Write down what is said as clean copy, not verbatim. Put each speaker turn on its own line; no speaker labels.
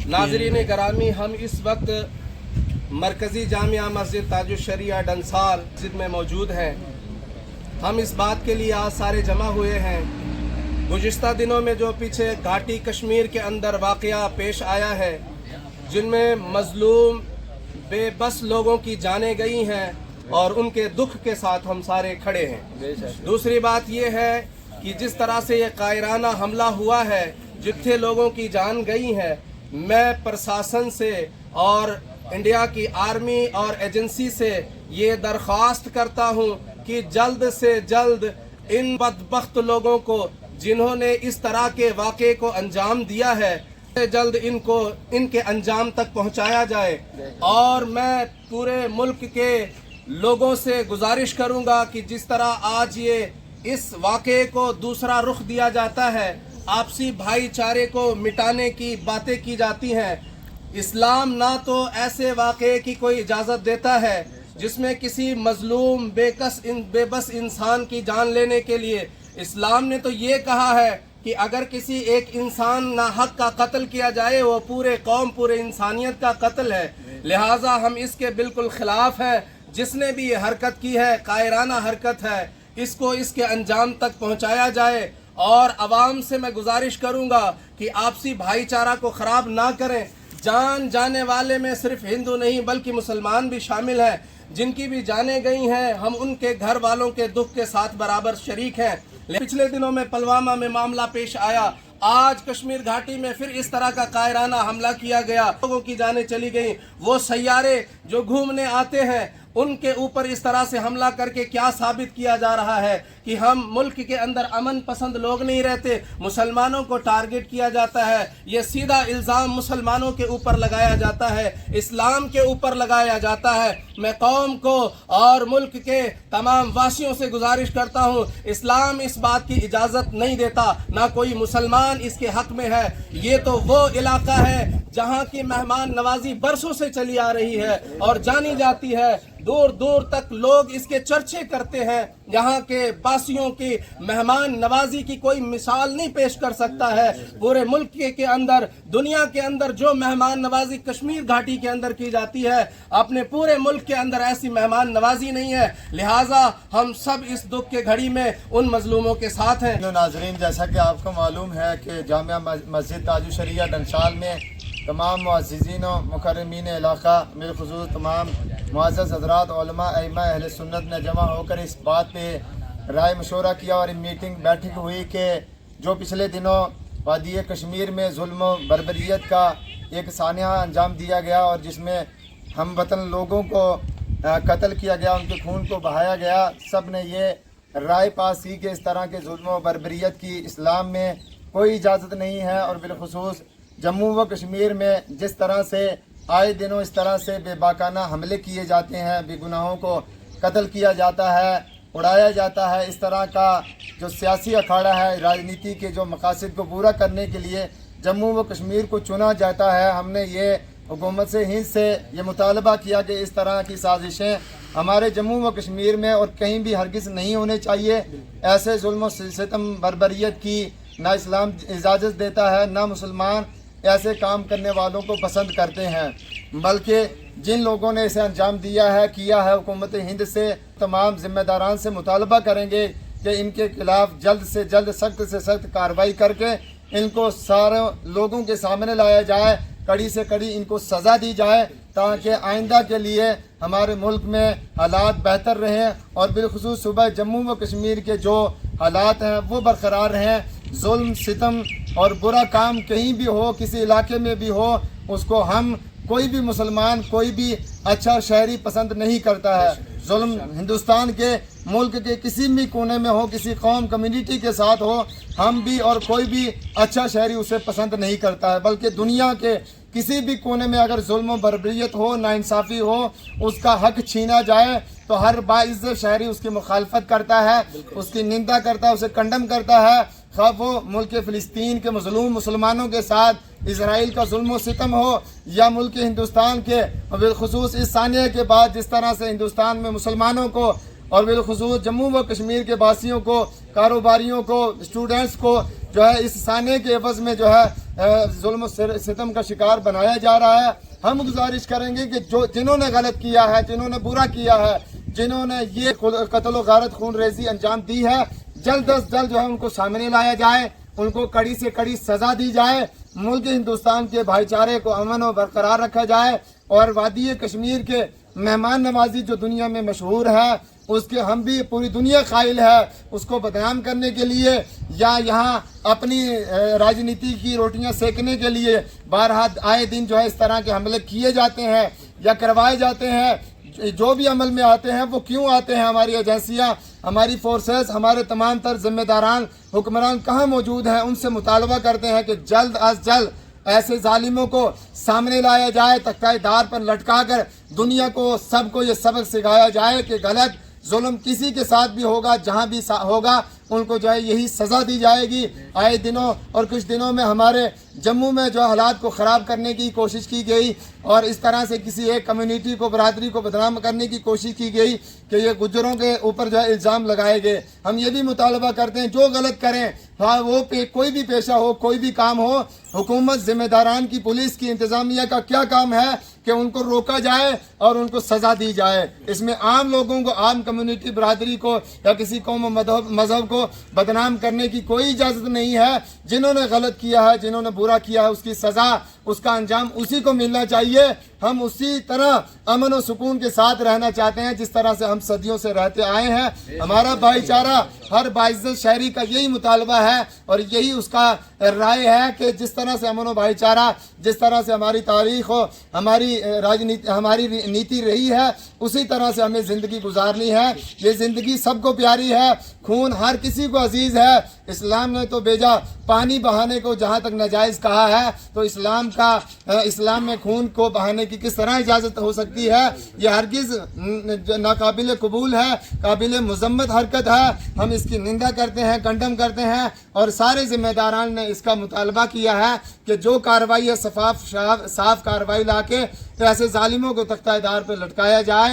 नाज़रीन गरामी, हम इस वक्त मरकज़ी जामिया मस्जिद ताजुश्शरिया डंसाल मस्जिद में मौजूद हैं। हम इस बात के लिए आज सारे जमा हुए हैं, गुज़िश्ता दिनों में जो पीछे घाटी कश्मीर के अंदर वाक़या पेश आया है, जिनमें मज़लूम बेबस लोगों की जानें गई हैं और उनके दुख के साथ हम सारे खड़े हैं। दूसरी बात यह है कि जिस तरह से ये कायराना हमला हुआ है, जितने लोगों की जान गई है, मैं प्रशासन से और इंडिया की आर्मी और एजेंसी से ये दरख्वास्त करता हूँ कि जल्द से जल्द इन बदबख्त लोगों को जिन्होंने इस तरह के वाक़े को अंजाम दिया है, जल्द इनको इनके अंजाम तक पहुँचाया जाए। और मैं पूरे मुल्क के लोगों से गुजारिश करूँगा कि जिस तरह आज ये इस वाक़े को दूसरा रुख दिया जाता है, आपसी भाईचारे को मिटाने की बातें की जाती हैं, इस्लाम ना तो ऐसे वाक़े की कोई इजाज़त देता है जिसमें किसी मज़लूम बेबस इंसान की जान लेने के लिए। इस्लाम ने तो ये कहा है कि अगर किसी एक इंसान नाहक का कत्ल किया जाए, वो पूरे कौम पूरे इंसानियत का कत्ल है। लिहाजा हम इसके बिल्कुल ख़िलाफ़ हैं। जिसने भी ये हरकत की है, कायराना हरकत है, इसको इसके अंजाम तक पहुँचाया जाए। और आवाम से मैं गुजारिश करूँगा कि आपसी भाईचारा को ख़राब ना करें। जान जाने वाले में सिर्फ हिंदू नहीं बल्कि मुसलमान भी शामिल हैं। जिनकी भी जानें गई हैं, हम उनके घर वालों के दुख के साथ बराबर शरीक हैं। पिछले दिनों में पुलवामा में मामला पेश आया, आज कश्मीर घाटी में फिर इस तरह का कायराना हमला किया गया, लोगों की जानें चली गई। वो सैयारे जो घूमने आते हैं, उनके ऊपर इस तरह से हमला करके क्या साबित किया जा रहा है कि हम मुल्क के अंदर अमन पसंद लोग नहीं रहते, मुसलमानों को टारगेट किया जाता है। ये सीधा इल्ज़ाम मुसलमानों के ऊपर लगाया जाता है, इस्लाम के ऊपर लगाया जाता है। मैं कौम को और मुल्क के तमाम वासियों से गुजारिश करता हूँ, इस्लाम इस बात की इजाज़त नहीं देता, ना कोई मुसलमान इसके हक में है। ये तो वो इलाका है जहाँ की मेहमान नवाजी बरसों से चली आ रही है और जानी जाती है। दूर दूर तक लोग इसके चर्चे करते हैं। यहाँ के बासियों की मेहमान नवाजी की कोई मिसाल नहीं पेश कर सकता है। पूरे मुल्क के अंदर, दुनिया के अंदर जो मेहमान नवाजी कश्मीर घाटी के अंदर की जाती है, अपने पूरे मुल्क के अंदर ऐसी मेहमान नवाजी नहीं है। लिहाजा हम सब इस दुख के घड़ी में उन मजलूमों के साथ हैं।
नाजरीन, जैसा कि आपको मालूम है कि जामिया मस्जिद ताजुश्शरिया डंसाल में तमाम मुअज़्ज़िज़ीन व मुकर्रमीन इलाक़ा, बिलख़ुसूस तमाम मुअज़्ज़ज़ हज़रात उलमा अइम्मा अहले सुन्नत ने जमा होकर इस बात पे राय मशवरा किया और मीटिंग बैठक हुई कि जो पिछले दिनों वादी कश्मीर में जुल्म व बर्बरियत का एक सानिया अंजाम दिया गया और जिसमें हम वतन लोगों को कत्ल किया गया, उनके खून को बहाया गया, सब ने ये राय पास की कि इस तरह के जुल्म व बर्बरियत की इस्लाम में कोई इजाज़त नहीं है। और बिलख़ुसूस जम्मू व कश्मीर में जिस तरह से आए दिनों इस तरह से बेबाकाना हमले किए जाते हैं, बेगुनाहों को कत्ल किया जाता है, उड़ाया जाता है, इस तरह का जो सियासी अखाड़ा है, राजनीति के जो मकासद को पूरा करने के लिए जम्मू व कश्मीर को चुना जाता है। हमने ये हुकूमत से हिंद से ये मुतालबा किया कि इस तरह की साजिशें हमारे जम्मू व कश्मीर में और कहीं भी हरगिज़ नहीं होने चाहिए। ऐसे जुल्म सितम बर्बरियत की ना इस्लाम इजाज़त देता है, ना मुसलमान ऐसे काम करने वालों को पसंद करते हैं। बल्कि जिन लोगों ने इसे अंजाम दिया है, किया है, हुकूमत हिंद से तमाम ज़िम्मेदारान से मुतालबा करेंगे कि इनके खिलाफ़ जल्द से जल्द सख्त से सख्त कार्रवाई करके इनको सारे लोगों के सामने लाया जाए, कड़ी से कड़ी इनको सज़ा दी जाए, ताकि आइंदा के लिए हमारे मुल्क में हालात बेहतर रहें और बिलख़ुसूस सुबह जम्मू व कश्मीर के जो हालात हैं वो बरकरार रहें। जुल्म सितम और बुरा काम कहीं भी हो, किसी इलाके में भी हो, उसको हम कोई भी मुसलमान, कोई भी अच्छा शहरी पसंद नहीं करता है। जुल्म हिंदुस्तान के मुल्क के किसी भी कोने में हो, किसी कौम कम्युनिटी के साथ हो, हम भी और कोई भी अच्छा शहरी उसे पसंद नहीं करता है। बल्कि दुनिया के किसी भी कोने में अगर जुल्म बर्बरियत हो, नाइंसाफ़ी हो, उसका हक छीना जाए तो हर बाइज़्ज़त शहरी उसकी मुखालफत करता है, उसकी निंदा करता है, उसे कंडम करता है। खा वो मुल्क फ़िलिस्तीन के मज़लूम मुसलमानों के साथ इसराइल का जुल्म व सितम हो, या मुल्क हिंदुस्तान के बिलख़ुसूस इस सानिया के बाद जिस तरह से हिंदुस्तान में मुसलमानों को और बिलख़ुसूस जम्मू व कश्मीर के वासियों को, कारोबारियों को, स्टूडेंट्स को جو ہے اس سانے کے عوض میں جو ہے ظلم و ستم کا شکار بنایا جا رہا ہے. ہم گزارش کریں گے کہ جنہوں نے غلط کیا ہے، جنہوں نے برا کیا ہے، جنہوں نے یہ قتل و غارت خون ریزی انجام دی ہے، جلد از جلد جو ہے ان کو سامنے لایا جائے، ان کو کڑی سے کڑی سزا دی جائے. ملک ہندوستان کے بھائی چارے کو امن و برقرار رکھا جائے اور وادی کشمیر کے مہمان نوازی جو دنیا میں مشہور ہے، اس کے ہم بھی پوری دنیا قائل ہے، اس کو بدنام کرنے کے لیے یا یہاں اپنی راجنیتی کی روٹیاں سیکنے کے لیے بارہا آئے دن جو ہے اس طرح کے حملے کیے جاتے ہیں یا کروائے جاتے ہیں. جو بھی عمل میں آتے ہیں وہ کیوں آتے ہیں؟ ہماری ایجنسیاں، ہماری فورسز، ہمارے تمام تر ذمہ داران حکمران کہاں موجود ہیں؟ ان سے مطالبہ کرتے ہیں کہ جلد از جلد ایسے ظالموں کو سامنے لایا جائے، تختہ دار پر لٹکا کر دنیا کو سب کو یہ سبق سکھایا جائے کہ غلط ظلم کسی کے ساتھ بھی ہوگا، جہاں بھی ہوگا ان کو جو ہے یہی سزا دی جائے گی. آئے دنوں اور کچھ دنوں میں ہمارے جموں میں جو حالات کو خراب کرنے کی کوشش کی گئی اور اس طرح سے کسی ایک کمیونٹی کو، برادری کو بدنام کرنے کی کوشش کی گئی کہ یہ گجروں کے اوپر جو ہے الزام لگائے گئے. ہم یہ بھی مطالبہ کرتے ہیں جو غلط کریں، ہاں وہ کوئی بھی پیشہ ہو، کوئی بھی کام ہو، حکومت، ذمہ داران کی، پولیس کی، انتظامیہ کا کیا کام ہے کہ ان کو روکا جائے اور ان کو سزا دی جائے. اس میں عام لوگوں کو، عام کمیونٹی، برادری کو یا کسی قوم و مذہب کو بدنام کرنے کی کوئی اجازت نہیں ہے. جنہوں نے غلط کیا ہے، جنہوں نے برا کیا ہے، اس کی سزا، اس کا انجام اسی کو ملنا چاہیے. ہم اسی طرح امن و سکون کے ساتھ رہنا چاہتے ہیں جس طرح سے ہم صدیوں سے رہتے آئے ہیں. ہمارا بھائی چارہ، ہر باعزت شہری کا یہی مطالبہ ہے اور یہی اس کا رائے ہے کہ جس طرح سے امن و بھائی چارہ، جس طرح سے ہماری تاریخ ہو، ہماری ہماری نیتی رہی ہے، اسی طرح سے ہمیں زندگی گزارنی ہے. یہ زندگی سب کو پیاری ہے، خون ہر کسی کو عزیز ہے. اسلام نے تو بیجا پانی بہانے کو جہاں تک ناجائز کہا ہے، تو اسلام میں خون کو بہانے کی کس طرح اجازت ہو سکتی ہے؟ یہ ہرگز ناقابل قبول ہے، قابل مذمت حرکت ہے. ہم اس کی نندا کرتے ہیں، کنڈم کرتے ہیں اور سارے ذمہ داران نے اس کا مطالبہ کیا ہے کہ جو کارروائی ہے صاف کارروائی لا کے ایسے ظالموں کو تختہ دار پہ لٹکایا جائے.